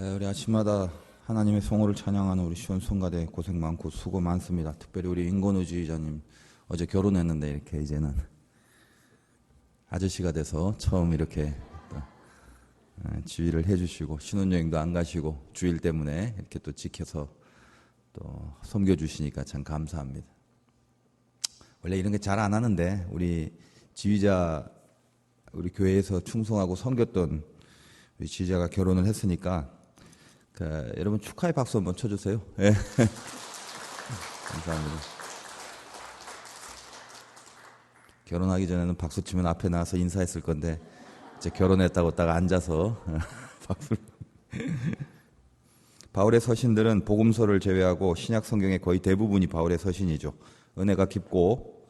우리 아침마다 하나님의 성호를 찬양하는 우리 시온성가대 고생 많고 수고 많습니다. 특별히 우리 인건우 지휘자님 어제 결혼했는데 이렇게 이제는 아저씨가 돼서 처음 이렇게 지휘를 해주시고 신혼여행도 안 가시고 주일 때문에 이렇게 또 지켜서 또 섬겨주시니까 참 감사합니다. 원래 이런 게 잘 안 하는데 우리 지휘자 우리 교회에서 충성하고 섬겼던 우리 지휘자가 결혼을 했으니까 여러분 축하의 박수 한번 쳐주세요. 네. 감사합니다. 결혼하기 전에는 박수 치면 앞에 나와서 인사했을 건데 이제 결혼했다고 딱 앉아서 박수를. 바울의 서신들은 복음서를 제외하고 신약 성경의 거의 대부분이 바울의 서신이죠. 은혜가 깊고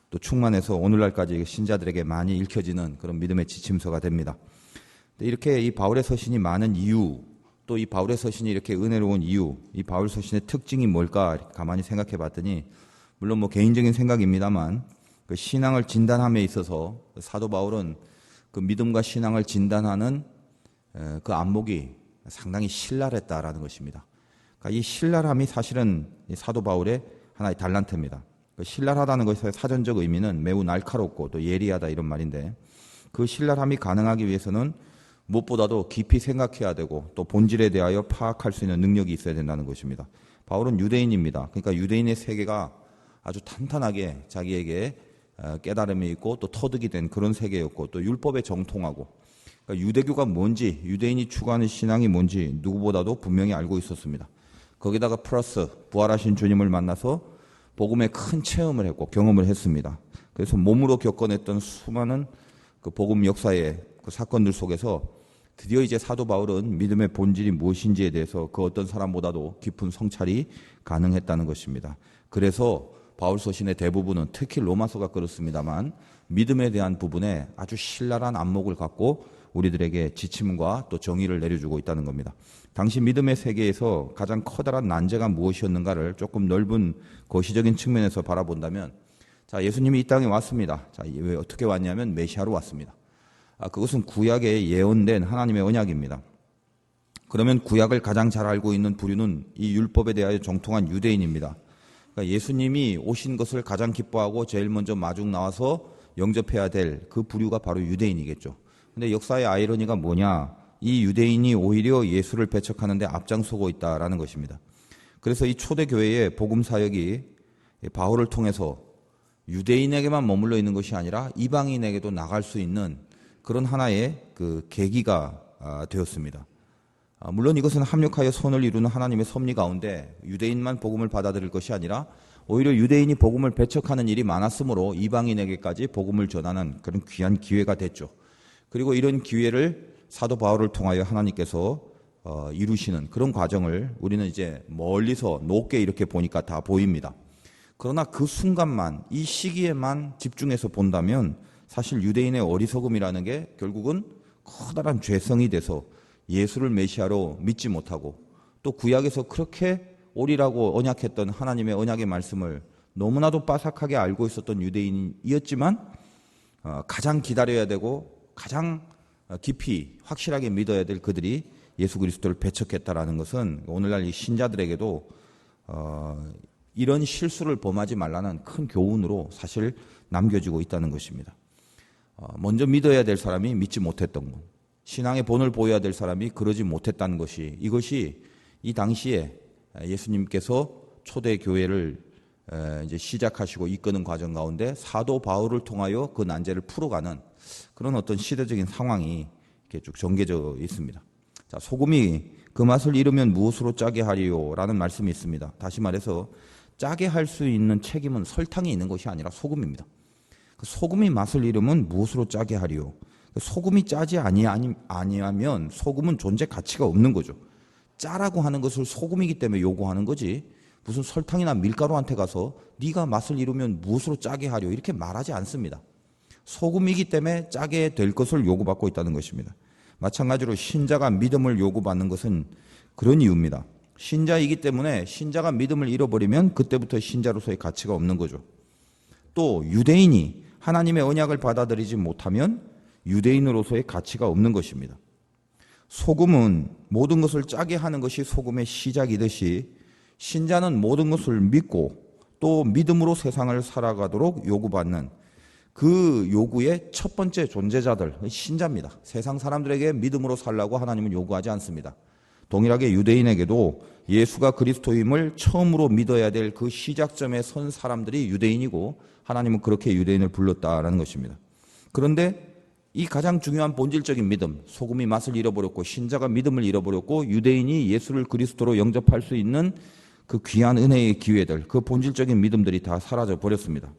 또 충만해서 오늘날까지 신자들에게 많이 읽혀지는 그런 믿음의 지침서가 됩니다. 이렇게 이 바울의 서신이 많은 이유, 또 이 바울의 서신이 이렇게 은혜로운 이유, 이 바울 서신의 특징이 뭘까 가만히 생각해 봤더니, 물론 뭐 개인적인 생각입니다만 그 신앙을 진단함에 있어서 사도 바울은 그 믿음과 신앙을 진단하는 그 안목이 상당히 신랄했다라는 것입니다. 그러니까 이 신랄함이 사실은 사도 바울의 하나의 달란트입니다. 신랄하다는 것의 사전적 의미는 매우 날카롭고 또 예리하다 이런 말인데, 그 신랄함이 가능하기 위해서는 무엇보다도 깊이 생각해야 되고 또 본질에 대하여 파악할 수 있는 능력이 있어야 된다는 것입니다. 바울은 유대인입니다. 그러니까 유대인의 세계가 아주 탄탄하게 자기에게 깨달음이 있고 또 터득이 된 그런 세계였고, 또 율법에 정통하고, 그러니까 유대교가 뭔지, 유대인이 추구하는 신앙이 뭔지 누구보다도 분명히 알고 있었습니다. 거기다가 플러스 부활하신 주님을 만나서 복음의 큰 체험을 했고 경험을 했습니다. 그래서 몸으로 겪어냈던 수많은 그 복음 역사의 그 사건들 속에서 드디어 이제 사도 바울은 믿음의 본질이 무엇인지에 대해서 그 어떤 사람보다도 깊은 성찰이 가능했다는 것입니다. 그래서 바울 서신의 대부분은, 특히 로마서가 그렇습니다만, 믿음에 대한 부분에 아주 신랄한 안목을 갖고 우리들에게 지침과 또 정의를 내려주고 있다는 겁니다. 당시 믿음의 세계에서 가장 커다란 난제가 무엇이었는가를 조금 넓은 거시적인 측면에서 바라본다면, 자, 예수님이 이 땅에 왔습니다. 자, 왜 어떻게 왔냐면 메시아로 왔습니다. 그것은 구약에 예언된 하나님의 언약입니다. 그러면 구약을 가장 잘 알고 있는 부류는 이 율법에 대하여 정통한 유대인입니다. 그러니까 예수님이 오신 것을 가장 기뻐하고 제일 먼저 마중 나와서 영접해야 될 그 부류가 바로 유대인이겠죠. 근데 역사의 아이러니가 뭐냐? 이 유대인이 오히려 예수를 배척하는 데 앞장서고 있다라는 것입니다. 그래서 이 초대교회의 복음 사역이 바울을 통해서 유대인에게만 머물러 있는 것이 아니라 이방인에게도 나갈 수 있는 그런 하나의 그 계기가 되었습니다. 물론 이것은 합력하여 선을 이루는 하나님의 섭리 가운데 유대인만 복음을 받아들일 것이 아니라 오히려 유대인이 복음을 배척하는 일이 많았으므로 이방인에게까지 복음을 전하는 그런 귀한 기회가 됐죠. 그리고 이런 기회를 사도 바울을 통하여 하나님께서 이루시는 그런 과정을 우리는 이제 멀리서 높게 이렇게 보니까 다 보입니다. 그러나 그 순간만, 이 시기에만 집중해서 본다면 사실 유대인의 어리석음이라는 게 결국은 커다란 죄성이 돼서 예수를 메시아로 믿지 못하고, 또 구약에서 그렇게 오리라고 언약했던 하나님의 언약의 말씀을 너무나도 빠삭하게 알고 있었던 유대인이었지만 가장 기다려야 되고 가장 깊이 확실하게 믿어야 될 그들이 예수 그리스도를 배척했다라는 것은 오늘날 이 신자들에게도 이런 실수를 범하지 말라는 큰 교훈으로 사실 남겨지고 있다는 것입니다. 먼저 믿어야 될 사람이 믿지 못했던 것, 신앙의 본을 보여야 될 사람이 그러지 못했다는 것이, 이것이 이 당시에 예수님께서 초대 교회를 이제 시작하시고 이끄는 과정 가운데 사도 바울을 통하여 그 난제를 풀어가는 그런 어떤 시대적인 상황이 이렇게 쭉 전개되어 있습니다. 자, 소금이 그 맛을 잃으면 무엇으로 짜게 하리요라는 말씀이 있습니다. 다시 말해서 짜게 할 수 있는 책임은 설탕이 있는 것이 아니라 소금입니다. 소금이 맛을 잃으면 무엇으로 짜게 하리요? 소금이 짜지 아니하면 소금은 존재 가치가 없는 거죠. 짜라고 하는 것을 소금이기 때문에 요구하는 거지, 무슨 설탕이나 밀가루한테 가서 네가 맛을 잃으면 무엇으로 짜게 하려 이렇게 말하지 않습니다. 소금이기 때문에 짜게 될 것을 요구받고 있다는 것입니다. 마찬가지로 신자가 믿음을 요구받는 것은 그런 이유입니다. 신자이기 때문에 신자가 믿음을 잃어버리면 그때부터 신자로서의 가치가 없는 거죠. 또 유대인이 하나님의 언약을 받아들이지 못하면 유대인으로서의 가치가 없는 것입니다. 소금은 모든 것을 짜게 하는 것이 소금의 시작이듯이 신자는 모든 것을 믿고 또 믿음으로 세상을 살아가도록 요구받는 그 요구의 첫 번째 존재자들, 신자입니다. 세상 사람들에게 믿음으로 살라고 하나님은 요구하지 않습니다. 동일하게 유대인에게도 예수가 그리스도임을 처음으로 믿어야 될 그 시작점에 선 사람들이 유대인이고 하나님은 그렇게 유대인을 불렀다라는 것입니다. 그런데 이 가장 중요한 본질적인 믿음, 소금이 맛을 잃어버렸고 신자가 믿음을 잃어버렸고 유대인이 예수를 그리스도로 영접할 수 있는 그 귀한 은혜의 기회들, 그 본질적인 믿음들이 다 사라져 버렸습니다.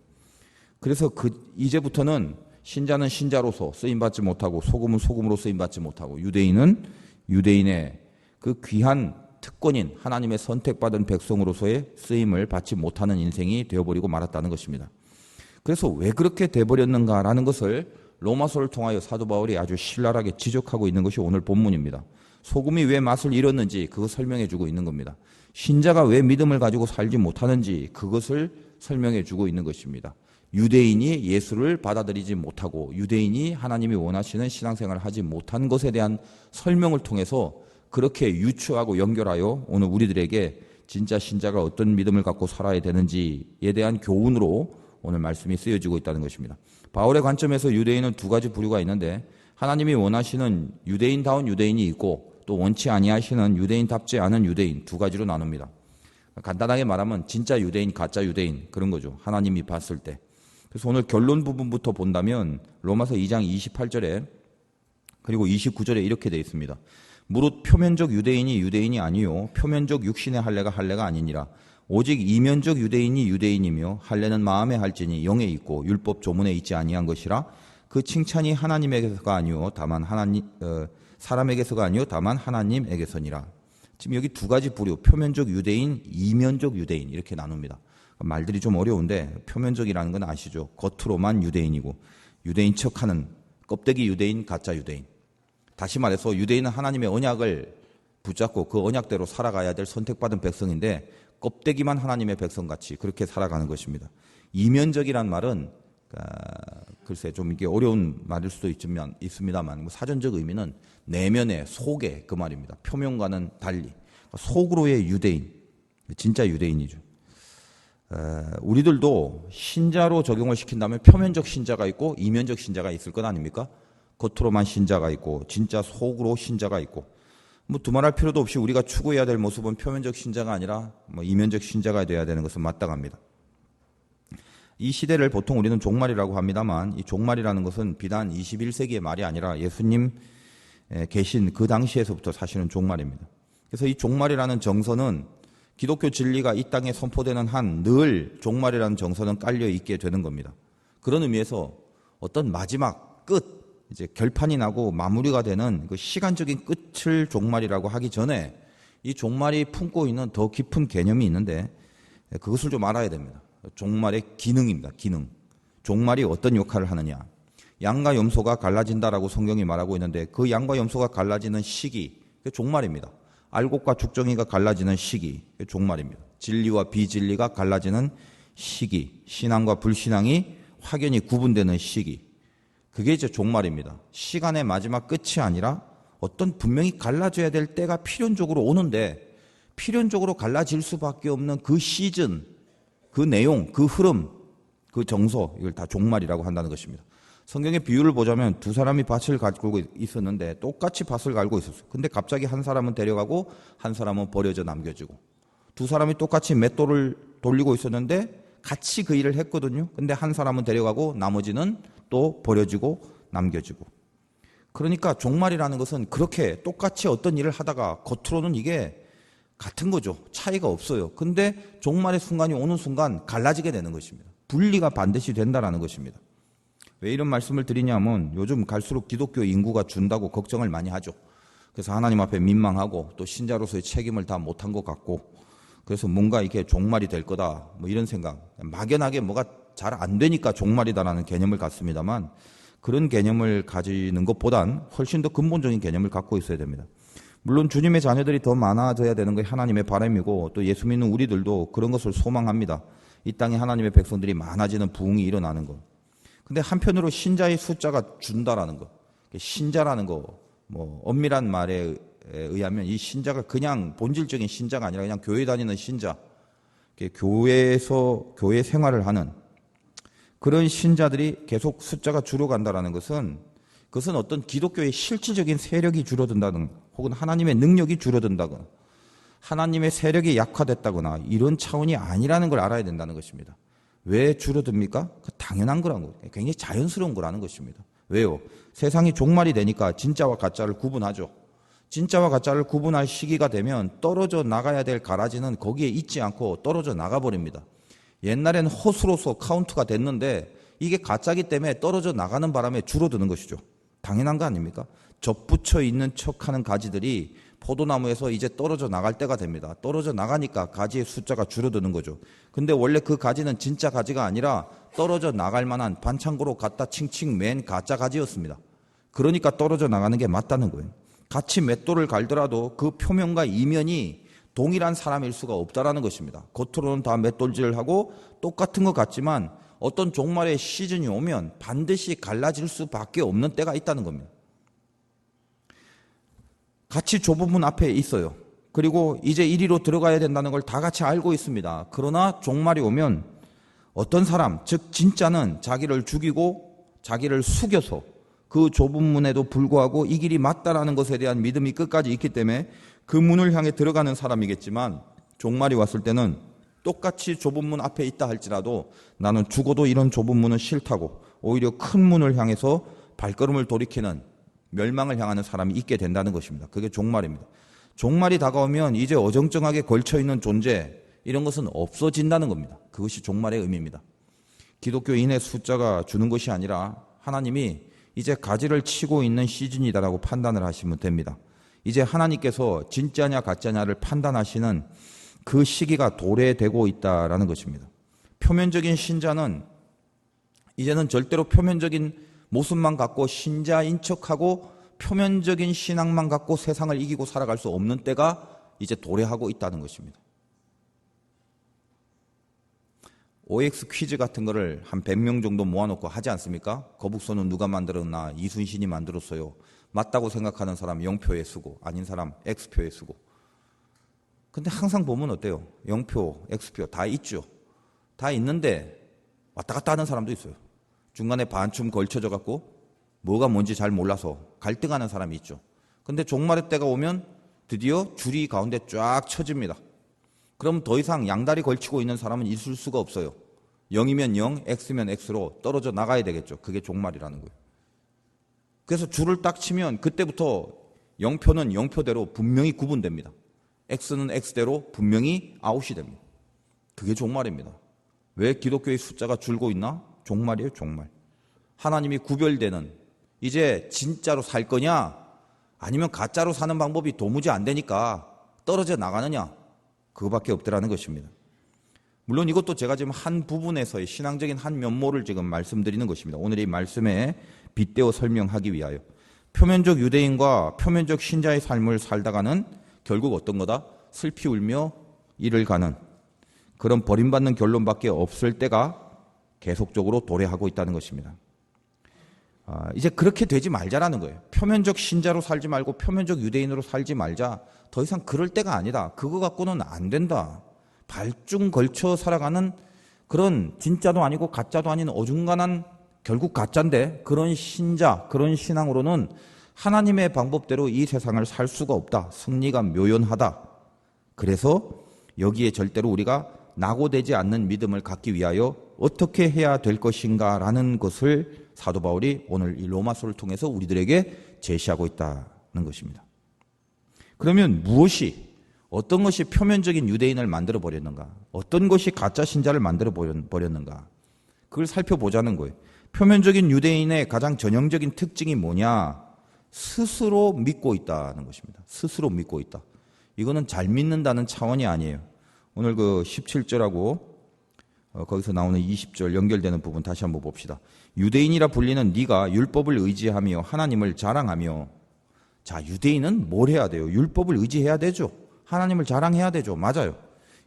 그래서 이제부터는 신자는 신자로서 쓰임받지 못하고 소금은 소금으로 쓰임받지 못하고 유대인은 유대인의 그 귀한 특권인 하나님의 선택받은 백성으로서의 쓰임을 받지 못하는 인생이 되어버리고 말았다는 것입니다. 그래서 왜 그렇게 돼버렸는가라는 것을 로마서를 통하여 사도 바울이 아주 신랄하게 지적하고 있는 것이 오늘 본문입니다. 소금이 왜 맛을 잃었는지 그거 설명해 주고 있는 겁니다. 신자가 왜 믿음을 가지고 살지 못하는지 그것을 설명해 주고 있는 것입니다. 유대인이 예수를 받아들이지 못하고 유대인이 하나님이 원하시는 신앙생활을 하지 못한 것에 대한 설명을 통해서 그렇게 유추하고 연결하여 오늘 우리들에게 진짜 신자가 어떤 믿음을 갖고 살아야 되는지에 대한 교훈으로 오늘 말씀이 쓰여지고 있다는 것입니다. 바울의 관점에서 유대인은 두 가지 부류가 있는데 하나님이 원하시는 유대인다운 유대인이 있고 또 원치 아니하시는 유대인답지 않은 유대인 두 가지로 나눕니다. 간단하게 말하면 진짜 유대인, 가짜 유대인 그런 거죠. 하나님이 봤을 때. 그래서 오늘 결론 부분부터 본다면 로마서 2장 28절에 그리고 29절에 이렇게 되어 있습니다. 무릇 표면적 유대인이 유대인이 아니요 표면적 육신의 할례가 할례가 아니니라. 오직 이면적 유대인이 유대인이며 할례는 마음에 할지니 영에 있고 율법 조문에 있지 아니한 것이라. 그 칭찬이 하나님에게서가 아니요 다만 사람에게서가 아니요 다만 하나님에게서니라. 지금 여기 두 가지 부류, 표면적 유대인, 이면적 유대인 이렇게 나눕니다. 말들이 좀 어려운데 표면적이라는 건 아시죠? 겉으로만 유대인이고 유대인 척하는 껍데기 유대인, 가짜 유대인. 다시 말해서 유대인은 하나님의 언약을 붙잡고 그 언약대로 살아가야 될 선택받은 백성인데 껍데기만 하나님의 백성같이 그렇게 살아가는 것입니다. 이면적이란 말은 글쎄 좀 이게 어려운 말일 수도 있습니다만 사전적 의미는 내면의 속에 그 말입니다. 표면과는 달리 속으로의 유대인, 진짜 유대인이죠. 우리들도 신자로 적용을 시킨다면 표면적 신자가 있고 이면적 신자가 있을 것 아닙니까? 겉으로만 신자가 있고 진짜 속으로 신자가 있고 두말할 필요도 없이 우리가 추구해야 될 모습은 표면적 신자가 아니라 이면적 신자가 되어야 되는 것은 마땅합니다. 이 시대를 보통 우리는 종말이라고 합니다만 이 종말이라는 것은 비단 21세기의 말이 아니라 예수님 계신 그 당시에서부터 사실은 종말입니다. 그래서 이 종말이라는 정서는 기독교 진리가 이 땅에 선포되는 한 늘 종말이라는 정서는 깔려 있게 되는 겁니다. 그런 의미에서 어떤 마지막 끝, 이제 결판이 나고 마무리가 되는 그 시간적인 끝을 종말이라고 하기 전에 이 종말이 품고 있는 더 깊은 개념이 있는데 그것을 좀 알아야 됩니다. 종말의 기능입니다. 기능. 종말이 어떤 역할을 하느냐. 양과 염소가 갈라진다라고 성경이 말하고 있는데 그 양과 염소가 갈라지는 시기, 그게 종말입니다. 알곡과 죽정이가 갈라지는 시기, 그게 종말입니다. 진리와 비진리가 갈라지는 시기, 신앙과 불신앙이 확연히 구분되는 시기, 그게 이제 종말입니다. 시간의 마지막 끝이 아니라 어떤 분명히 갈라져야 될 때가 필연적으로 오는데 필연적으로 갈라질 수밖에 없는 그 시즌, 그 내용, 그 흐름, 그 정서, 이걸 다 종말이라고 한다는 것입니다. 성경의 비유를 보자면 두 사람이 밭을 가지고 있었는데 똑같이 밭을 갈고 있었어요. 근데 갑자기 한 사람은 데려가고 한 사람은 버려져 남겨지고 두 사람이 똑같이 맷돌을 돌리고 있었는데 같이 그 일을 했거든요. 근데 한 사람은 데려가고 나머지는 또 버려지고 남겨지고. 그러니까 종말이라는 것은 그렇게 똑같이 어떤 일을 하다가 겉으로는 이게 같은 거죠. 차이가 없어요. 근데 종말의 순간이 오는 순간 갈라지게 되는 것입니다. 분리가 반드시 된다라는 것입니다. 왜 이런 말씀을 드리냐면 요즘 갈수록 기독교 인구가 준다고 걱정을 많이 하죠. 그래서 하나님 앞에 민망하고 또 신자로서의 책임을 다 못한 것 같고 그래서 뭔가 이게 종말이 될 거다 이런 생각, 막연하게 뭐가 잘 안 되니까 종말이다라는 개념을 갖습니다만 그런 개념을 가지는 것보단 훨씬 더 근본적인 개념을 갖고 있어야 됩니다. 물론 주님의 자녀들이 더 많아져야 되는 게 하나님의 바람이고 또 예수 믿는 우리들도 그런 것을 소망합니다. 이 땅에 하나님의 백성들이 많아지는 부흥이 일어나는 것. 근데 한편으로 신자의 숫자가 준다라는 것, 신자라는 거 엄밀한 말에 의하면 이 신자가 그냥 본질적인 신자가 아니라 그냥 교회 다니는 신자, 교회에서 교회 생활을 하는 그런 신자들이 계속 숫자가 줄어간다는 것은 그것은 어떤 기독교의 실질적인 세력이 줄어든다든 혹은 하나님의 능력이 줄어든다거나 하나님의 세력이 약화됐다거나 이런 차원이 아니라는 걸 알아야 된다는 것입니다. 왜 줄어듭니까? 당연한 거라는 거예요. 굉장히 자연스러운 거라는 것입니다. 왜요? 세상이 종말이 되니까 진짜와 가짜를 구분하죠. 진짜와 가짜를 구분할 시기가 되면 떨어져 나가야 될 가라지는 거기에 있지 않고 떨어져 나가버립니다. 옛날에는 허수로서 카운트가 됐는데 이게 가짜기 때문에 떨어져 나가는 바람에 줄어드는 것이죠. 당연한 거 아닙니까? 접붙여 있는 척하는 가지들이 포도나무에서 이제 떨어져 나갈 때가 됩니다. 떨어져 나가니까 가지의 숫자가 줄어드는 거죠. 근데 원래 그 가지는 진짜 가지가 아니라 떨어져 나갈 만한 반창고로 갖다 칭칭 맨 가짜 가지였습니다. 그러니까 떨어져 나가는 게 맞다는 거예요. 같이 맷돌을 갈더라도 그 표면과 이면이 동일한 사람일 수가 없다라는 것입니다. 겉으로는 다 맷돌질을 하고 똑같은 것 같지만 어떤 종말의 시즌이 오면 반드시 갈라질 수밖에 없는 때가 있다는 겁니다. 같이 좁은 문 앞에 있어요. 그리고 이제 이리로 들어가야 된다는 걸 다 같이 알고 있습니다. 그러나 종말이 오면 어떤 사람, 즉 진짜는 자기를 죽이고 자기를 숙여서 그 좁은 문에도 불구하고 이 길이 맞다라는 것에 대한 믿음이 끝까지 있기 때문에 그 문을 향해 들어가는 사람이겠지만 종말이 왔을 때는 똑같이 좁은 문 앞에 있다 할지라도 나는 죽어도 이런 좁은 문은 싫다고 오히려 큰 문을 향해서 발걸음을 돌이키는 멸망을 향하는 사람이 있게 된다는 것입니다. 그게 종말입니다. 종말이 다가오면 이제 어정쩡하게 걸쳐있는 존재 이런 것은 없어진다는 겁니다. 그것이 종말의 의미입니다. 기독교인의 숫자가 주는 것이 아니라 하나님이 이제 가지를 치고 있는 시즌이다라고 판단을 하시면 됩니다. 이제 하나님께서 진짜냐 가짜냐를 판단하시는 그 시기가 도래되고 있다라는 것입니다. 표면적인 신자는 이제는 절대로 표면적인 모습만 갖고 신자인 척하고 표면적인 신앙만 갖고 세상을 이기고 살아갈 수 없는 때가 이제 도래하고 있다는 것입니다. OX 퀴즈 같은 거를 한 100명 정도 모아놓고 하지 않습니까? 거북선은 누가 만들었나? 이순신이 만들었어요. 맞다고 생각하는 사람 0표에 쓰고 아닌 사람 X표에 쓰고. 근데 항상 보면 어때요? 0표, X표 다 있죠. 다 있는데 왔다 갔다 하는 사람도 있어요. 중간에 반쯤 걸쳐져 갖고 뭐가 뭔지 잘 몰라서 갈등하는 사람이 있죠. 근데 종말의 때가 오면 드디어 줄이 가운데 쫙 쳐집니다. 그럼 더 이상 양다리 걸치고 있는 사람은 있을 수가 없어요. 0이면 0, X면 X로 떨어져 나가야 되겠죠. 그게 종말이라는 거예요. 그래서 줄을 딱 치면 그때부터 0표는 0표대로 분명히 구분됩니다. X는 X대로 분명히 아웃이 됩니다. 그게 종말입니다. 왜 기독교의 숫자가 줄고 있나? 종말이에요, 종말. 하나님이 구별되는 이제 진짜로 살 거냐 아니면 가짜로 사는 방법이 도무지 안 되니까 떨어져 나가느냐 그거밖에 없더라는 것입니다. 물론 이것도 제가 지금 한 부분에서의 신앙적인 한 면모를 지금 말씀드리는 것입니다. 오늘 이 말씀에 빗대어 설명하기 위하여 표면적 유대인과 표면적 신자의 삶을 살다가는 결국 어떤 거다? 슬피 울며 이를 가는 그런 버림받는 결론밖에 없을 때가 계속적으로 도래하고 있다는 것입니다. 이제 그렇게 되지 말자라는 거예요. 표면적 신자로 살지 말고 표면적 유대인으로 살지 말자. 더 이상 그럴 때가 아니다. 그거 갖고는 안 된다. 발중 걸쳐 살아가는 그런 진짜도 아니고 가짜도 아닌 어중간한 결국 가짜인데 그런 신자, 그런 신앙으로는 하나님의 방법대로 이 세상을 살 수가 없다. 승리가 묘연하다. 그래서 여기에 절대로 우리가 낙오되지 않는 믿음을 갖기 위하여 어떻게 해야 될 것인가라는 것을 사도 바울이 오늘 이 로마서를 통해서 우리들에게 제시하고 있다는 것입니다. 그러면 어떤 것이 표면적인 유대인을 만들어 버렸는가? 어떤 것이 가짜 신자를 만들어 버렸는가? 그걸 살펴보자는 거예요. 표면적인 유대인의 가장 전형적인 특징이 뭐냐? 스스로 믿고 있다는 것입니다. 스스로 믿고 있다. 이거는 잘 믿는다는 차원이 아니에요. 오늘 그 17절하고 거기서 나오는 20절 연결되는 부분 다시 한번 봅시다. 유대인이라 불리는 네가 율법을 의지하며 하나님을 자랑하며. 자, 유대인은 뭘 해야 돼요? 율법을 의지해야 되죠. 하나님을 자랑해야 되죠. 맞아요.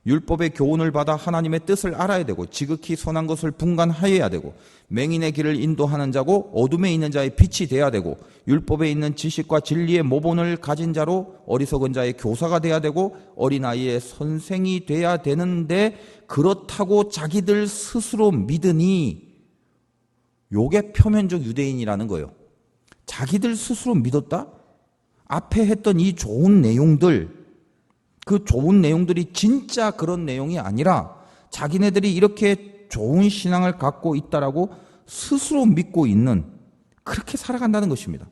율법의 교훈을 받아 하나님의 뜻을 알아야 되고 지극히 선한 것을 분간하여야 되고 맹인의 길을 인도하는 자고 어둠에 있는 자의 빛이 돼야 되고 율법에 있는 지식과 진리의 모본을 가진 자로 어리석은 자의 교사가 돼야 되고 어린아이의 선생이 돼야 되는데 그렇다고 자기들 스스로 믿으니 요게 표면적 유대인이라는 거예요. 자기들 스스로 믿었다? 앞에 했던 이 좋은 내용들, 그 좋은 내용들이 진짜 그런 내용이 아니라 자기네들이 이렇게 좋은 신앙을 갖고 있다라고 스스로 믿고 있는, 그렇게 살아간다는 것입니다.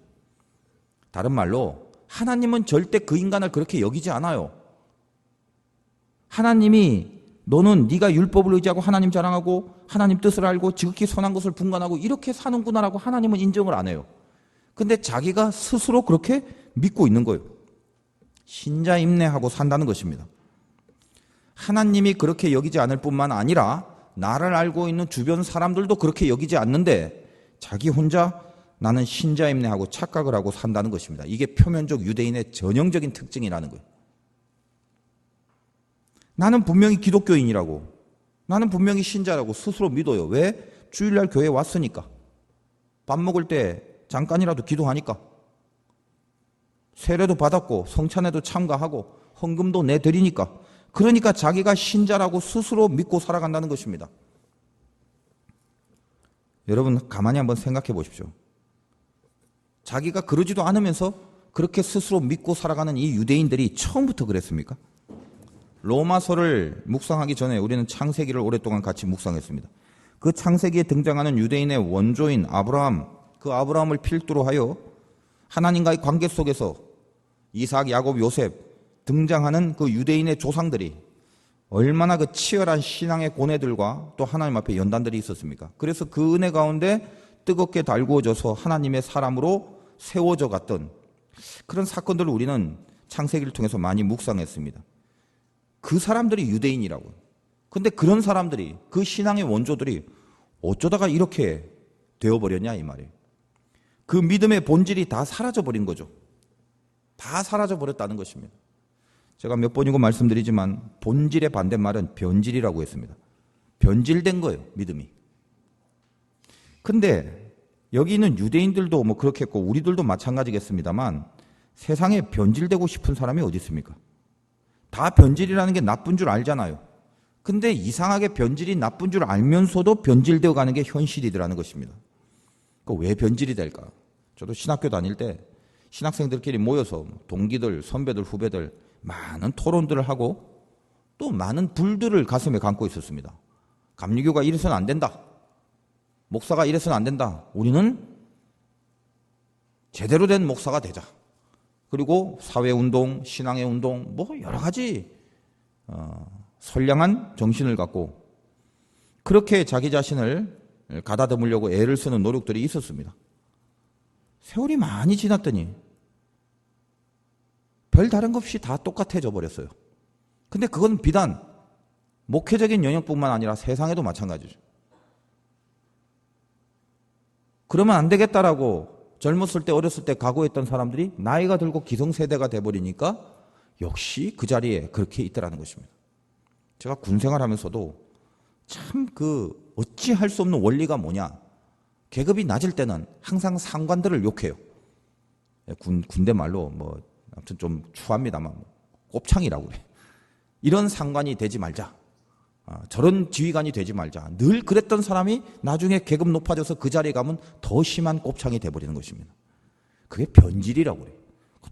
다른 말로 하나님은 절대 그 인간을 그렇게 여기지 않아요. 하나님이 너는 네가 율법을 의지하고 하나님 자랑하고 하나님 뜻을 알고 지극히 선한 것을 분간하고 이렇게 사는구나라고 하나님은 인정을 안 해요. 근데 자기가 스스로 그렇게 믿고 있는 거예요. 신자 임내하고 산다는 것입니다. 하나님이 그렇게 여기지 않을 뿐만 아니라 나를 알고 있는 주변 사람들도 그렇게 여기지 않는데 자기 혼자 나는 신자 임내하고 착각을 하고 산다는 것입니다. 이게 표면적 유대인의 전형적인 특징이라는 거예요. 나는 분명히 기독교인이라고, 나는 분명히 신자라고 스스로 믿어요. 왜? 주일날 교회에 왔으니까. 밥 먹을 때 잠깐이라도 기도하니까. 세례도 받았고 성찬에도 참가하고 헌금도 내드리니까. 그러니까 자기가 신자라고 스스로 믿고 살아간다는 것입니다. 여러분 가만히 한번 생각해 보십시오. 자기가 그러지도 않으면서 그렇게 스스로 믿고 살아가는 이 유대인들이 처음부터 그랬습니까? 로마서를 묵상하기 전에 우리는 창세기를 오랫동안 같이 묵상했습니다. 그 창세기에 등장하는 유대인의 원조인 아브라함, 그 아브라함을 필두로 하여 하나님과의 관계 속에서 이삭, 야곱, 요셉 등장하는 그 유대인의 조상들이 얼마나 그 치열한 신앙의 고뇌들과 또 하나님 앞에 연단들이 있었습니까? 그래서 그 은혜 가운데 뜨겁게 달구어져서 하나님의 사람으로 세워져 갔던 그런 사건들을 우리는 창세기를 통해서 많이 묵상했습니다. 그 사람들이 유대인이라고요. 근데 그런 사람들이, 그 신앙의 원조들이 어쩌다가 이렇게 되어버렸냐 이 말이에요. 그 믿음의 본질이 다 사라져버린 거죠. 다 사라져버렸다는 것입니다. 제가 몇 번이고 말씀드리지만 본질의 반대말은 변질이라고 했습니다. 변질된 거예요, 믿음이. 근데 여기 있는 유대인들도 뭐 그렇게 했고 우리들도 마찬가지겠습니다만 세상에 변질되고 싶은 사람이 어디 있습니까? 다 변질이라는 게 나쁜 줄 알잖아요. 근데 이상하게 변질이 나쁜 줄 알면서도 변질되어 가는 게 현실이더라는 것입니다. 왜 변질이 될까? 저도 신학교 다닐 때 신학생들끼리 모여서 동기들, 선배들, 후배들 많은 토론들을 하고 또 많은 불들을 가슴에 감고 있었습니다. 감리교가 이래서는 안 된다. 목사가 이래서는 안 된다. 우리는 제대로 된 목사가 되자. 그리고 사회운동, 신앙의 운동, 뭐 여러 가지 선량한 정신을 갖고 그렇게 자기 자신을 가다듬으려고 애를 쓰는 노력들이 있었습니다. 세월이 많이 지났더니 별 다른 것 없이 다 똑같아져 버렸어요. 근데 그건 비단 목회적인 영역뿐만 아니라 세상에도 마찬가지죠. 그러면 안 되겠다라고 젊었을 때 어렸을 때 각오했던 사람들이 나이가 들고 기성세대가 돼버리니까 역시 그 자리에 그렇게 있더라는 것입니다. 제가 군생활하면서도 참 어찌할 수 없는 원리가 뭐냐. 계급이 낮을 때는 항상 상관들을 욕해요. 군대 말로 뭐 아무튼 좀 추합니다만 곱창이라고 그래. 이런 상관이 되지 말자. 저런 지휘관이 되지 말자. 늘 그랬던 사람이 나중에 계급 높아져서 그 자리에 가면 더 심한 곱창이 돼버리는 것입니다. 그게 변질이라고 그래요.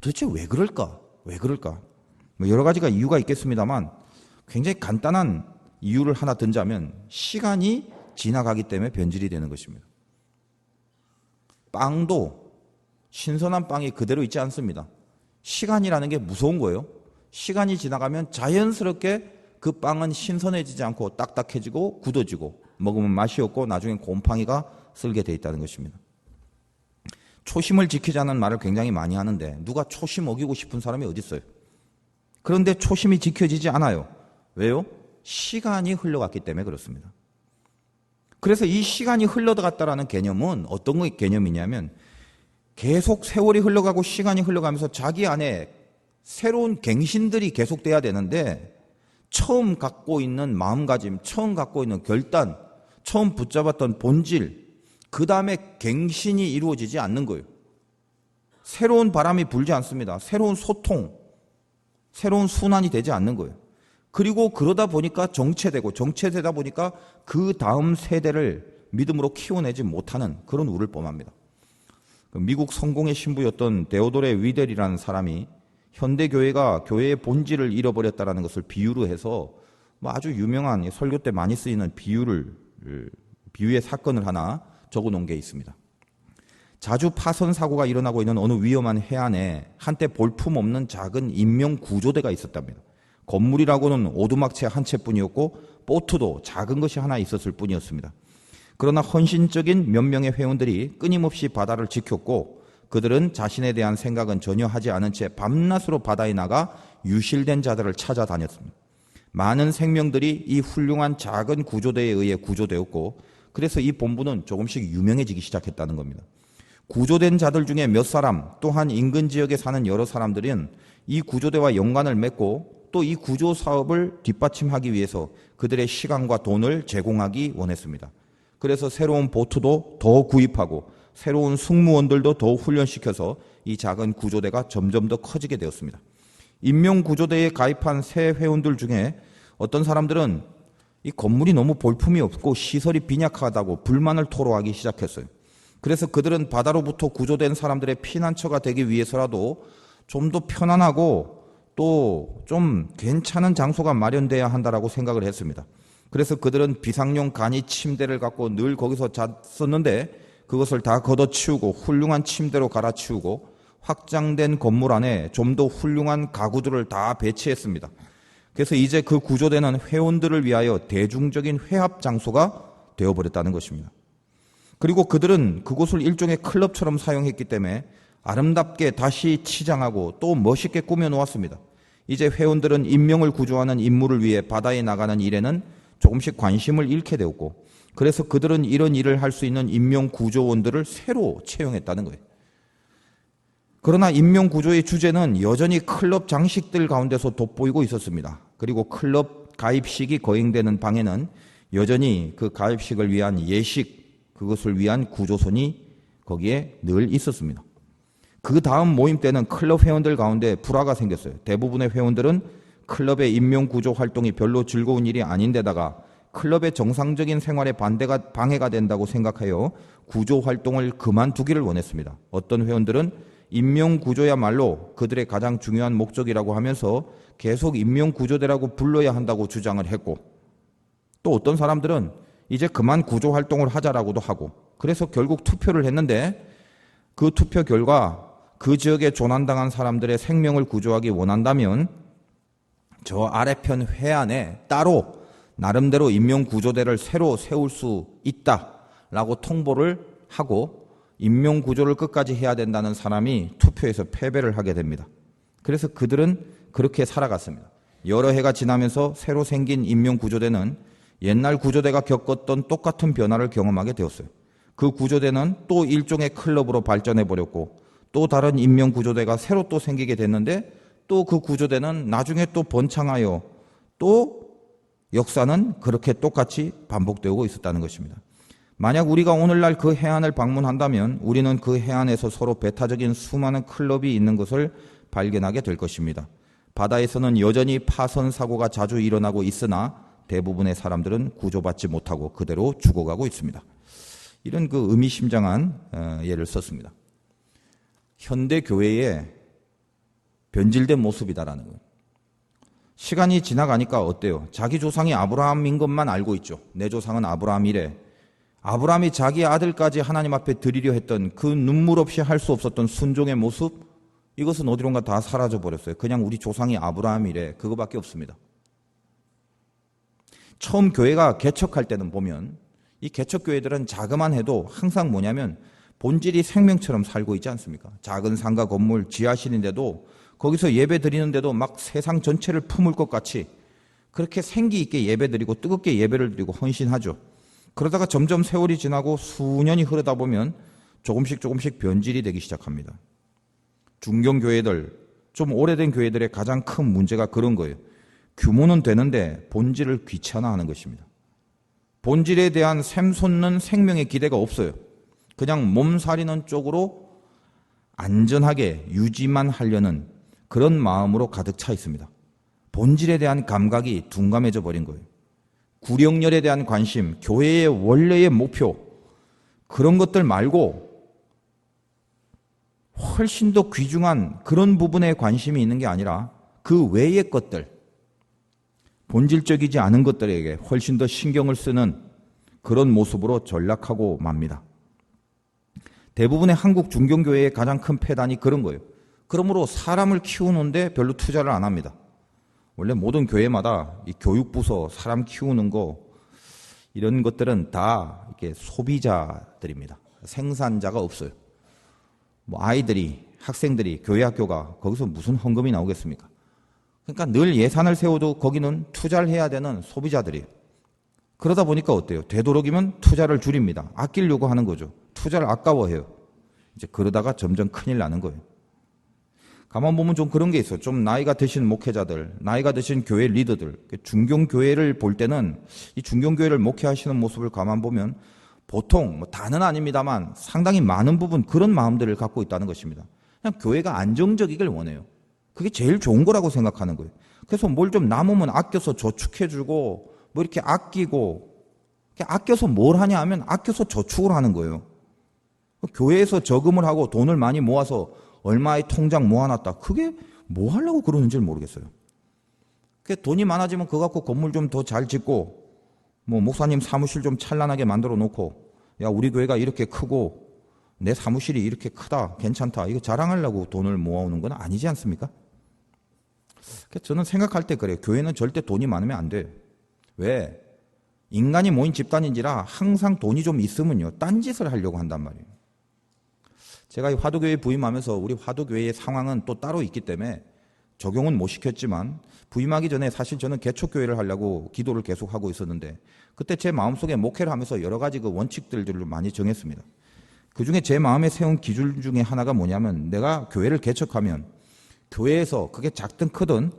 도대체 왜 그럴까? 왜 그럴까? 뭐 여러 가지가 이유가 있겠습니다만 굉장히 간단한 이유를 하나 든자면 시간이 지나가기 때문에 변질이 되는 것입니다. 빵도 신선한 빵이 그대로 있지 않습니다. 시간이라는 게 무서운 거예요. 시간이 지나가면 자연스럽게 그 빵은 신선해지지 않고 딱딱해지고 굳어지고 먹으면 맛이 없고 나중에 곰팡이가 쓸게 돼 있다는 것입니다. 초심을 지키자는 말을 굉장히 많이 하는데 누가 초심 어기고 싶은 사람이 어디 있어요? 그런데 초심이 지켜지지 않아요. 왜요? 시간이 흘러갔기 때문에 그렇습니다. 그래서 이 시간이 흘러갔다라는 개념은 어떤 개념이냐면 계속 세월이 흘러가고 시간이 흘러가면서 자기 안에 새로운 갱신들이 계속돼야 되는데 처음 갖고 있는 마음가짐, 처음 갖고 있는 결단, 처음 붙잡았던 본질, 그 다음에 갱신이 이루어지지 않는 거예요. 새로운 바람이 불지 않습니다. 새로운 소통, 새로운 순환이 되지 않는 거예요. 그리고 그러다 보니까 정체되다 보니까 그 다음 세대를 믿음으로 키워내지 못하는 그런 우를 뻔합니다. 미국 성공의 신부였던 데오도레 위델이라는 사람이 현대교회가 교회의 본질을 잃어버렸다는 것을 비유로 해서 아주 유명한 설교 때 많이 쓰이는 비유의 사건을 하나 적어놓은 게 있습니다. 자주 파손 사고가 일어나고 있는 어느 위험한 해안에 한때 볼품없는 작은 인명 구조대가 있었답니다. 건물이라고는 오두막채 한 채뿐이었고 보트도 작은 것이 하나 있었을 뿐이었습니다. 그러나 헌신적인 몇 명의 회원들이 끊임없이 바다를 지켰고 그들은 자신에 대한 생각은 전혀 하지 않은 채 밤낮으로 바다에 나가 유실된 자들을 찾아다녔습니다. 많은 생명들이 이 훌륭한 작은 구조대에 의해 구조되었고 그래서 이 본부는 조금씩 유명해지기 시작했다는 겁니다. 구조된 자들 중에 몇 사람 또한 인근 지역에 사는 여러 사람들은 이 구조대와 연관을 맺고 또 이 구조 사업을 뒷받침하기 위해서 그들의 시간과 돈을 제공하기 원했습니다. 그래서 새로운 보트도 더 구입하고 새로운 승무원들도 더 훈련시켜서 이 작은 구조대가 점점 더 커지게 되었습니다. 인명구조대에 가입한 새 회원들 중에 어떤 사람들은 이 건물이 너무 볼품이 없고 시설이 빈약하다고 불만을 토로하기 시작했어요. 그래서 그들은 바다로부터 구조된 사람들의 피난처가 되기 위해서라도 좀 더 편안하고 또 좀 괜찮은 장소가 마련돼야 한다라고 생각을 했습니다. 그래서 그들은 비상용 간이 침대를 갖고 늘 거기서 잤었는데 그것을 다 걷어치우고 훌륭한 침대로 갈아치우고 확장된 건물 안에 좀 더 훌륭한 가구들을 다 배치했습니다. 그래서 이제 그 구조대는 회원들을 위하여 대중적인 회합 장소가 되어버렸다는 것입니다. 그리고 그들은 그곳을 일종의 클럽처럼 사용했기 때문에 아름답게 다시 치장하고 또 멋있게 꾸며 놓았습니다. 이제 회원들은 인명을 구조하는 임무를 위해 바다에 나가는 일에는 조금씩 관심을 잃게 되었고 그래서 그들은 이런 일을 할 수 있는 인명구조원들을 새로 채용했다는 거예요. 그러나 인명구조의 주제는 여전히 클럽 장식들 가운데서 돋보이고 있었습니다. 그리고 클럽 가입식이 거행되는 방에는 여전히 그 가입식을 위한 예식, 그것을 위한 구조선이 거기에 늘 있었습니다. 그 다음 모임 때는 클럽 회원들 가운데 불화가 생겼어요. 대부분의 회원들은 클럽의 인명구조 활동이 별로 즐거운 일이 아닌데다가 클럽의 정상적인 생활에 방해가 된다고 생각하여 구조 활동을 그만두기를 원했습니다. 어떤 회원들은 인명구조야말로 그들의 가장 중요한 목적이라고 하면서 계속 인명구조대라고 불러야 한다고 주장을 했고 또 어떤 사람들은 이제 그만 구조 활동을 하자라고도 하고 그래서 결국 투표를 했는데 그 투표 결과 그 지역에 조난당한 사람들의 생명을 구조하기 원한다면 저 아래편 해안에 따로 나름대로 인명구조대를 새로 세울 수 있다라고 통보를 하고 인명구조를 끝까지 해야 된다는 사람이 투표에서 패배를 하게 됩니다. 그래서 그들은 그렇게 살아갔습니다. 여러 해가 지나면서 새로 생긴 인명구조대는 옛날 구조대가 겪었던 똑같은 변화를 경험하게 되었어요. 그 구조대는 또 일종의 클럽으로 발전해버렸고 또 다른 인명구조대가 새로 또 생기게 됐는데 또 그 구조대는 나중에 또 번창하여 또 역사는 그렇게 똑같이 반복되고 있었다는 것입니다. 만약 우리가 오늘날 그 해안을 방문한다면 우리는 그 해안에서 서로 배타적인 수많은 클럽이 있는 것을 발견하게 될 것입니다. 바다에서는 여전히 파손 사고가 자주 일어나고 있으나 대부분의 사람들은 구조받지 못하고 그대로 죽어가고 있습니다. 이런 그 의미심장한 예를 썼습니다. 현대 교회의 변질된 모습이다라는 거예요. 시간이 지나가니까 어때요? 자기 조상이 아브라함인 것만 알고 있죠. 내 조상은 아브라함이래. 아브라함이 자기 아들까지 하나님 앞에 드리려 했던 그 눈물 없이 할 수 없었던 순종의 모습, 이것은 어디론가 다 사라져 버렸어요. 그냥 우리 조상이 아브라함이래. 그거밖에 없습니다. 처음 교회가 개척할 때는 보면 이 개척교회들은 자그만 해도 항상 뭐냐면 본질이 생명처럼 살고 있지 않습니까? 작은 상가 건물 지하실인데도 거기서 예배 드리는데도 막 세상 전체를 품을 것 같이 그렇게 생기 있게 예배 드리고 뜨겁게 예배를 드리고 헌신하죠. 그러다가 점점 세월이 지나고 수년이 흐르다 보면 조금씩 변질이 되기 시작합니다. 중경교회들, 좀 오래된 교회들의 가장 큰 문제가 그런 거예요. 규모는 되는데 본질을 귀찮아하는 것입니다. 본질에 대한 샘솟는 생명의 기대가 없어요. 그냥 몸살이는 쪽으로 안전하게 유지만 하려는 그런 마음으로 가득 차 있습니다. 본질에 대한 감각이 둔감해져 버린 거예요. 구령열에 대한 관심, 교회의 원래의 목표, 그런 것들 말고 훨씬 더 귀중한 그런 부분에 관심이 있는 게 아니라 그 외의 것들, 본질적이지 않은 것들에게 훨씬 더 신경을 쓰는 그런 모습으로 전락하고 맙니다. 대부분의 한국 중견교회의 가장 큰 폐단이 그런 거예요. 그러므로 사람을 키우는데 별로 투자를 안 합니다. 원래 모든 교회마다 이 교육부서, 사람 키우는 거, 이런 것들은 다 이렇게 소비자들입니다. 생산자가 없어요. 뭐 아이들이, 학생들이, 교회 학교가 거기서 무슨 헌금이 나오겠습니까? 그러니까 늘 예산을 세워도 거기는 투자를 해야 되는 소비자들이에요. 그러다 보니까 어때요? 되도록이면 투자를 줄입니다. 아끼려고 하는 거죠. 투자를 아까워해요. 이제 그러다가 점점 큰일 나는 거예요. 가만 보면 좀 그런 게 있어요. 좀 나이가 드신 목회자들, 나이가 드신 교회 리더들, 중견교회를 볼 때는 이 중견교회를 목회하시는 모습을 가만 보면 보통, 뭐 다는 아닙니다만 상당히 많은 부분 그런 마음들을 갖고 있다는 것입니다. 그냥 교회가 안정적이길 원해요. 그게 제일 좋은 거라고 생각하는 거예요. 그래서 뭘 좀 남으면 아껴서 저축해주고, 뭐 이렇게 아끼고, 아껴서 뭘 하냐 하면 아껴서 저축을 하는 거예요. 교회에서 저금을 하고 돈을 많이 모아서 얼마의 통장 모아놨다. 그게 뭐 하려고 그러는지 모르겠어요. 돈이 많아지면 그거 갖고 건물 좀 더 잘 짓고, 뭐 목사님 사무실 좀 찬란하게 만들어 놓고, 야 우리 교회가 이렇게 크고 내 사무실이 이렇게 크다, 괜찮다, 이거 자랑하려고 돈을 모아오는 건 아니지 않습니까? 저는 생각할 때 그래요. 교회는 절대 돈이 많으면 안 돼요. 왜? 인간이 모인 집단인지라 항상 돈이 좀 있으면요 딴짓을 하려고 한단 말이에요. 제가 이 화도교회에 부임하면서 우리 화도교회의 상황은 또 따로 있기 때문에 적용은 못 시켰지만, 부임하기 전에 사실 저는 개척교회를 하려고 기도를 계속 하고 있었는데, 그때 제 마음속에 목회를 하면서 여러 가지 그 원칙들을 많이 정했습니다. 그중에 제 마음에 세운 기준 중에 하나가 뭐냐면, 내가 교회를 개척하면 교회에서 그게 작든 크든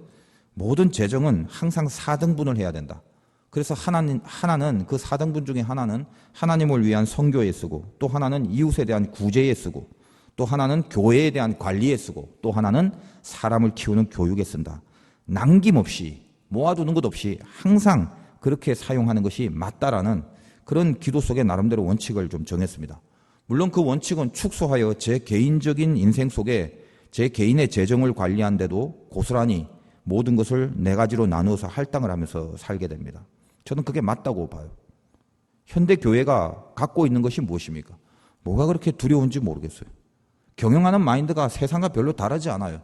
모든 재정은 항상 4등분을 해야 된다. 그래서 하나는 그 4등분 중에 하나는 하나님을 위한 선교에 쓰고, 또 하나는 이웃에 대한 구제에 쓰고, 또 하나는 교회에 대한 관리에 쓰고, 또 하나는 사람을 키우는 교육에 쓴다. 남김없이, 모아두는 것 없이 항상 그렇게 사용하는 것이 맞다라는 그런 기도 속에 나름대로 원칙을 좀 정했습니다. 물론 그 원칙은 축소하여 제 개인적인 인생 속에 제 개인의 재정을 관리하는데도 고스란히 모든 것을 4가지로 나누어서 할당을 하면서 살게 됩니다. 저는 그게 맞다고 봐요. 현대 교회가 갖고 있는 것이 무엇입니까? 뭐가 그렇게 두려운지 모르겠어요. 경영하는 마인드가 세상과 별로 다르지 않아요.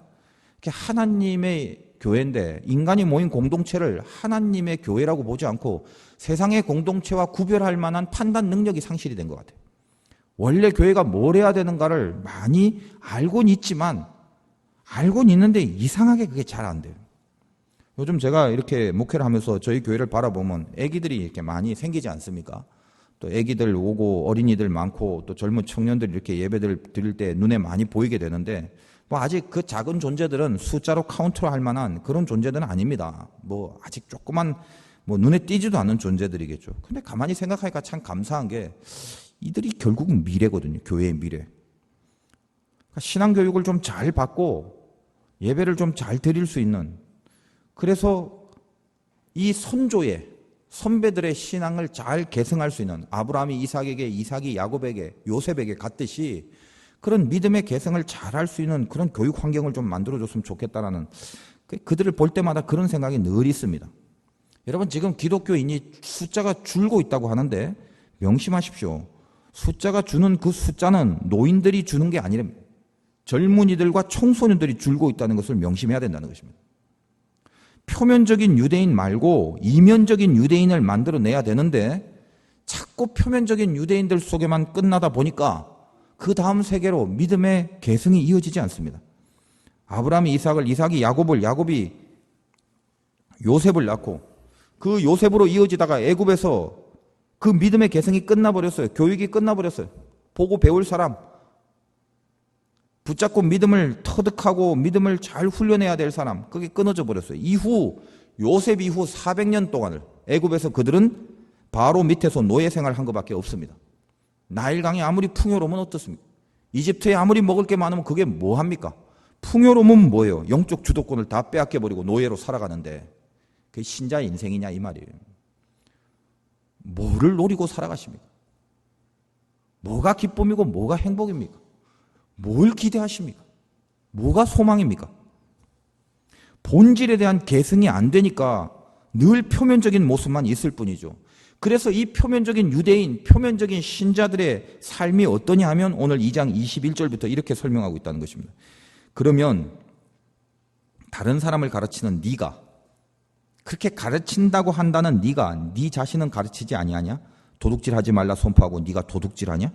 하나님의 교회인데 인간이 모인 공동체를 하나님의 교회라고 보지 않고 세상의 공동체와 구별할 만한 판단 능력이 상실이 된 것 같아요. 원래 교회가 뭘 해야 되는가를 많이 알고는 있지만, 알고는 있는데 이상하게 그게 잘 안 돼요. 요즘 제가 이렇게 목회를 하면서 저희 교회를 바라보면 애기들이 이렇게 많이 생기지 않습니까? 또 애기들 오고 어린이들 많고 또 젊은 청년들이 이렇게 예배들 드릴 때 눈에 많이 보이게 되는데, 뭐 아직 그 작은 존재들은 숫자로 카운트할 만한 그런 존재들은 아닙니다. 뭐 아직 조그만 뭐 눈에 띄지도 않는 존재들이겠죠. 근데 가만히 생각하니까 참 감사한 게 이들이 결국은 미래거든요. 교회의 미래. 그러니까 신앙교육을 좀 잘 받고 예배를 좀 잘 드릴 수 있는, 그래서 이 선조의 선배들의 신앙을 잘 계승할 수 있는, 아브라함이 이삭에게, 이삭이 야곱에게, 요셉에게 갔듯이 그런 믿음의 계승을 잘 할 수 있는 그런 교육 환경을 좀 만들어줬으면 좋겠다라는, 그들을 볼 때마다 그런 생각이 늘 있습니다. 여러분, 지금 기독교인이 숫자가 줄고 있다고 하는데 명심하십시오. 숫자가 주는 그 숫자는 노인들이 주는 게 아니랍니다. 젊은이들과 청소년들이 줄고 있다는 것을 명심해야 된다는 것입니다. 표면적인 유대인 말고 이면적인 유대인을 만들어내야 되는데 자꾸 표면적인 유대인들 속에만 끝나다 보니까 그 다음 세계로 믿음의 계승이 이어지지 않습니다. 아브라함이 이삭을, 이삭이 야곱을, 야곱이 요셉을 낳고 그 요셉으로 이어지다가 애굽에서 그 믿음의 계승이 끝나버렸어요. 교육이 끝나버렸어요. 보고 배울 사람, 붙잡고 믿음을 터득하고 믿음을 잘 훈련해야 될 사람, 그게 끊어져 버렸어요. 이후 요셉 이후 400년 동안을 애굽에서 그들은 바로 밑에서 노예 생활한 것밖에 없습니다. 나일강이 아무리 풍요로우면 어떻습니까? 이집트에 아무리 먹을 게 많으면 그게 뭐합니까? 풍요로우면 뭐예요? 영적 주도권을 다 빼앗겨버리고 노예로 살아가는데 그게 신자의 인생이냐 이 말이에요. 뭐를 노리고 살아가십니까? 뭐가 기쁨이고 뭐가 행복입니까? 뭘 기대하십니까? 뭐가 소망입니까? 본질에 대한 계승이 안 되니까 늘 표면적인 모습만 있을 뿐이죠. 그래서 이 표면적인 유대인, 표면적인 신자들의 삶이 어떠냐 하면 오늘 2장 21절부터 이렇게 설명하고 있다는 것입니다. 그러면 다른 사람을 가르치는 네가, 그렇게 가르친다고 한다는 네가 네 자신은 가르치지 아니하냐? 도둑질하지 말라 선포하고 네가 도둑질하냐?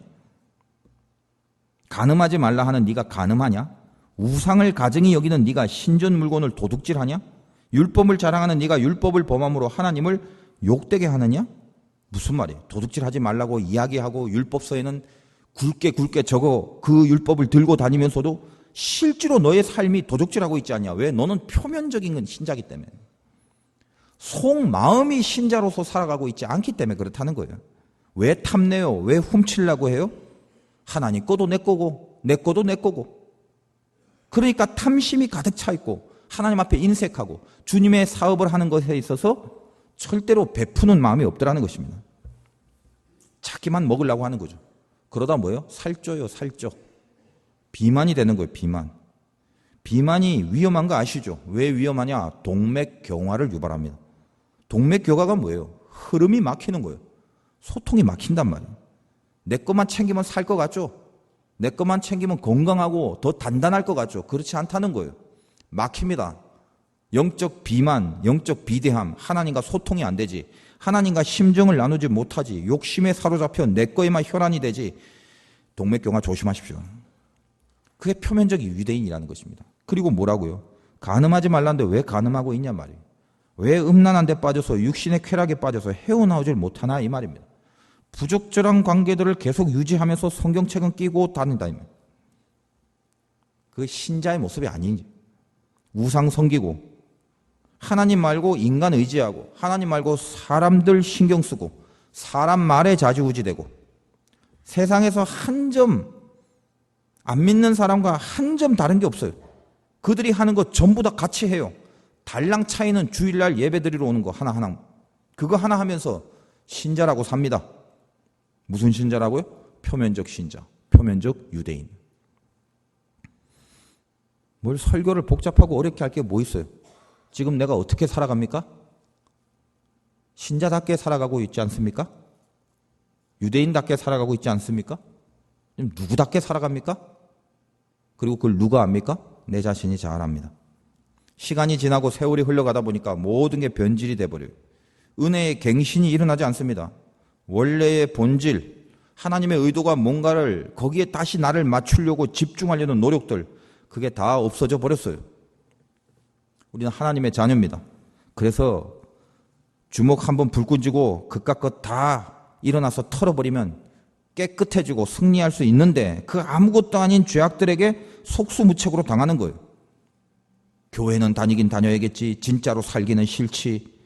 간음하지 말라 하는 네가 간음하냐? 우상을 가증히 여기는 네가 신전 물건을 도둑질하냐? 율법을 자랑하는 네가 율법을 범함으로 하나님을 욕되게 하느냐? 무슨 말이에요? 도둑질하지 말라고 이야기하고 율법서에는 굵게 적어 그 율법을 들고 다니면서도 실제로 너의 삶이 도둑질하고 있지 않냐? 왜? 너는 표면적인 건 신자기 때문에. 속마음이 신자로서 살아가고 있지 않기 때문에 그렇다는 거예요. 왜 탐내요? 왜 훔치려고 해요? 하나님 거도 내 거고 내 거도 내 거고. 그러니까 탐심이 가득 차 있고 하나님 앞에 인색하고 주님의 사업을 하는 것에 있어서 절대로 베푸는 마음이 없더라는 것입니다. 자기만 먹으려고 하는 거죠. 그러다 뭐예요? 살쪄요, 살쪄. 비만이 되는 거예요, 비만. 비만이 위험한 거 아시죠? 왜 위험하냐? 동맥경화를 유발합니다. 동맥경화가 뭐예요? 흐름이 막히는 거예요. 소통이 막힌단 말이에요. 내 것만 챙기면 살 것 같죠? 내 것만 챙기면 건강하고 더 단단할 것 같죠? 그렇지 않다는 거예요. 막힙니다. 영적 비만, 영적 비대함, 하나님과 소통이 안 되지, 하나님과 심정을 나누지 못하지, 욕심에 사로잡혀 내 거에만 혈안이 되지. 동맥경화 조심하십시오. 그게 표면적인 유대인이라는 것입니다. 그리고 뭐라고요? 간음하지 말라는데 왜 간음하고 있냐 말이에요. 왜 음란한 데 빠져서 육신의 쾌락에 빠져서 헤어나오질 못하나 이 말입니다. 부적절한 관계들을 계속 유지하면서 성경책은 끼고 다닌다 이 말이에요. 그 신자의 모습이 아니지. 우상 섬기고 하나님 말고 인간 의지하고 하나님 말고 사람들 신경 쓰고 사람 말에 좌지우지되고 세상에서 한 점 안 믿는 사람과 한 점 다른 게 없어요. 그들이 하는 거 전부 다 같이 해요. 달랑 차이는 주일날 예배 드리러 오는 거 하나하나. 그거 하나 하면서 신자라고 삽니다. 무슨 신자라고요? 표면적 신자, 표면적 유대인. 뭘 설교를 복잡하고 어렵게 할 게 뭐 있어요? 지금 내가 어떻게 살아갑니까? 신자답게 살아가고 있지 않습니까? 유대인답게 살아가고 있지 않습니까? 누구답게 살아갑니까? 그리고 그걸 누가 압니까? 내 자신이 잘 압니다. 시간이 지나고 세월이 흘러가다 보니까 모든 게 변질이 돼버려요. 은혜의 갱신이 일어나지 않습니다. 원래의 본질, 하나님의 의도가 뭔가를 거기에 다시 나를 맞추려고 집중하려는 노력들, 그게 다 없어져 버렸어요. 우리는 하나님의 자녀입니다. 그래서 주먹 한번 불 끄지고 그깟 것 다 일어나서 털어버리면 깨끗해지고 승리할 수 있는데 그 아무것도 아닌 죄악들에게 속수무책으로 당하는 거예요. 교회는 다니긴 다녀야겠지, 진짜로 살기는 싫지.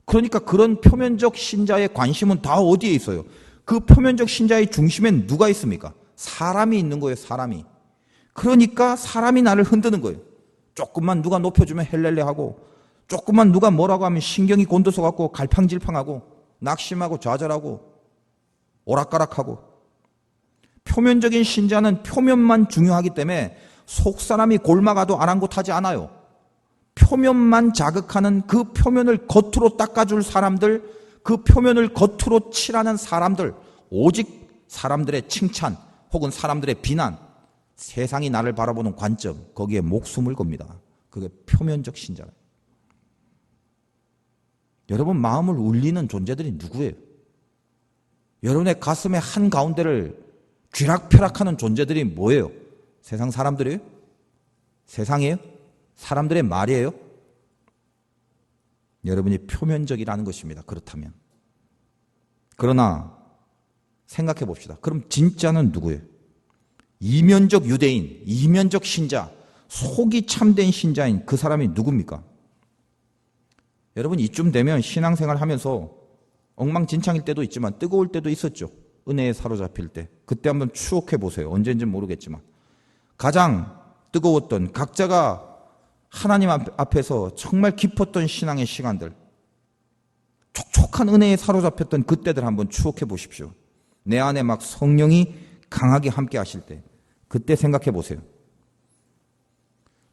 그러니까 그런 표면적 신자의 관심은 다 어디에 있어요? 그 표면적 신자의 중심엔 누가 있습니까? 사람이 있는 거예요, 사람이. 그러니까 사람이 나를 흔드는 거예요. 조금만 누가 높여주면 헬렐레 하고, 조금만 누가 뭐라고 하면 신경이 곤두서 갖고 갈팡질팡하고 낙심하고 좌절하고 오락가락하고. 표면적인 신자는 표면만 중요하기 때문에 속 사람이 골마가도 아랑곳하지 않아요. 표면만 자극하는 그 표면을 겉으로 닦아줄 사람들, 그 표면을 겉으로 칠하는 사람들, 오직 사람들의 칭찬 혹은 사람들의 비난, 세상이 나를 바라보는 관점, 거기에 목숨을 겁니다. 그게 표면적 신자예요. 여러분 마음을 울리는 존재들이 누구예요? 여러분의 가슴의 한가운데를 쥐락펴락하는 존재들이 뭐예요? 세상 사람들이에요? 세상이에요? 사람들의 말이에요? 여러분이 표면적이라는 것입니다. 그렇다면. 그러나 생각해 봅시다. 그럼 진짜는 누구예요? 이면적 유대인, 이면적 신자, 속이 참된 신자인 그 사람이 누굽니까? 여러분 이쯤 되면 신앙생활 하면서 엉망진창일 때도 있지만 뜨거울 때도 있었죠. 은혜에 사로잡힐 때. 그때 한번 추억해 보세요. 언제인지는 모르겠지만. 가장 뜨거웠던 각자가 하나님 앞에서 정말 깊었던 신앙의 시간들, 촉촉한 은혜에 사로잡혔던 그때들 한번 추억해 보십시오. 내 안에 막 성령이 강하게 함께 하실 때 그때 생각해 보세요.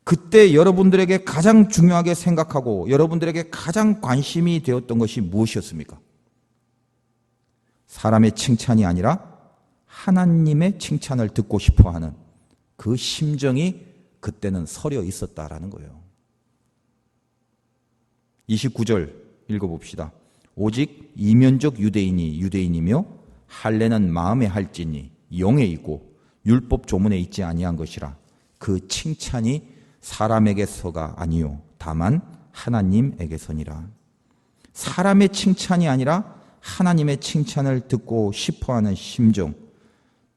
그때 여러분들에게 가장 중요하게 생각하고 여러분들에게 가장 관심이 되었던 것이 무엇이었습니까? 사람의 칭찬이 아니라 하나님의 칭찬을 듣고 싶어하는 그 심정이 그때는 서려 있었다라는 거예요. 29절 읽어봅시다. 오직 이면적 유대인이 유대인이며 할례는 마음에 할지니 영에 있고 율법 조문에 있지 아니한 것이라. 그 칭찬이 사람에게서가 아니요 다만 하나님에게서니라. 사람의 칭찬이 아니라 하나님의 칭찬을 듣고 싶어하는 심정.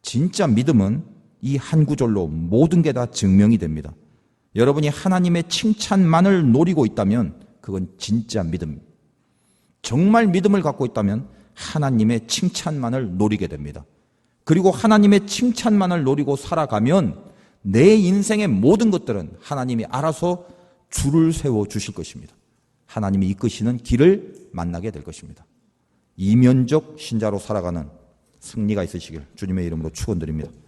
진짜 믿음은 이 한 구절로 모든 게 다 증명이 됩니다. 여러분이 하나님의 칭찬만을 노리고 있다면 그건 진짜 믿음. 정말 믿음을 갖고 있다면 하나님의 칭찬만을 노리게 됩니다. 그리고 하나님의 칭찬만을 노리고 살아가면 내 인생의 모든 것들은 하나님이 알아서 줄을 세워 주실 것입니다. 하나님이 이끄시는 길을 만나게 될 것입니다. 이면적 신자로 살아가는 승리가 있으시길 주님의 이름으로 축원드립니다.